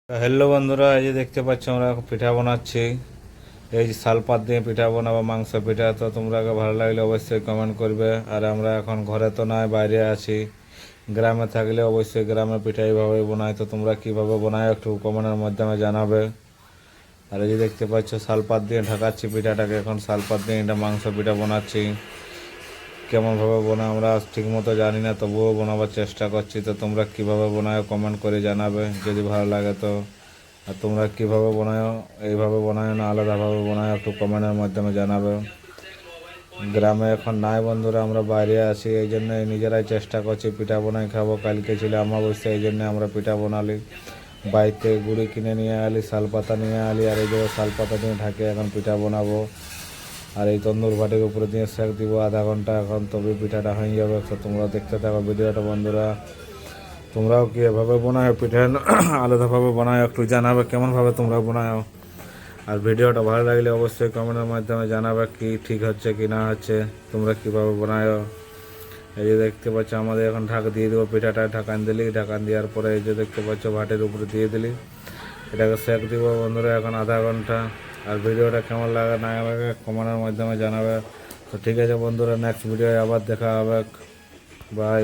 Hello বন্ধুরা, এই যে দেখতে পাচ্ছ আমরা এখন পিঠা বানাচ্ছি। এই যে শালপাত দিয়ে পিঠা বানাবো, মাংস পিঠা। তো তোমরা ভালো লাগলে অবশ্যই কমেন্ট করবে। আর আমরা এখন ঘরে তো নয়, বাইরে আছি। গ্রামে থাকলে অবশ্যই গ্রামের পিঠা এইভাবে বানাই। তো তোমরা কীভাবে বানায় একটু কমেন্টের মাধ্যমে জানাবে। আর এই যে দেখতে পাচ্ছ শালপাত দিয়ে ঢাকাচ্ছি পিঠাটাকে। এখন শালপাত দিয়ে এটা মাংস পিঠা বানাচ্ছি। কেমনভাবে বানায় আমরা ঠিক মতো জানি না, তবুও বানাবার চেষ্টা করছি। তো তোমরা কীভাবে বানায় কমেন্ট করে জানাবে যদি ভালো লাগে তো। আর তোমরা কীভাবে বানাও, এইভাবে বানায় না আলাদাভাবে বানায় একটু কমেন্টের মাধ্যমে জানাবে। গ্রামে এখন নাই বন্ধুরা, আমরা বাইরে আছি, এই জন্য নিজেরাই চেষ্টা করছি পিঠা বানাই খাবো। কালকে ছিল অমাবস্যা, এই জন্য আমরা পিঠা বানালি। বাড়িতে গুড়ি কিনে নিয়ে আলি, শালপাতা নিয়ে আলি। আর এই জায়গায় শালপাতা দিয়ে ঢাকে এখন পিঠা বানাবো। আর এই তন্দুর ভাটির উপরে দিয়ে সেঁক দিব আধা ঘন্টা, এখন তবে পিঠাটা হয়ে যাবে। তো তোমরা দেখতে থাকো ভিডিওটা বন্ধুরা। তোমরাও কি এভাবে বানাও পিঠা আলাদাভাবে বানাও, একটু জানাবে কেমনভাবে তোমরা বানাও। আর ভিডিওটা ভালো লাগলে অবশ্যই কমেন্টের মাধ্যমে জানাবে কি ঠিক হচ্ছে কি না হচ্ছে, তোমরা কীভাবে বানাও। এই যে দেখতে পাচ্ছ আমাদের এখন ঢাকা দিয়ে দেবো পিঠাটা। ঢাকান দিলি, ঢাকান দেওয়ার পরে এই যে দেখতে পাচ্ছ ভাটের উপরে দিয়ে দিলি, এটাকে সেঁক দিব বন্ধুরা এখন আধা ঘন্টা। আর ভিডিওটা কেমন লাগে না লাগে কমেন্টের মাধ্যমে জানাবে। তো ঠিক আছে বন্ধুরা, নেক্সট ভিডিও আবার দেখা হবে। বাই।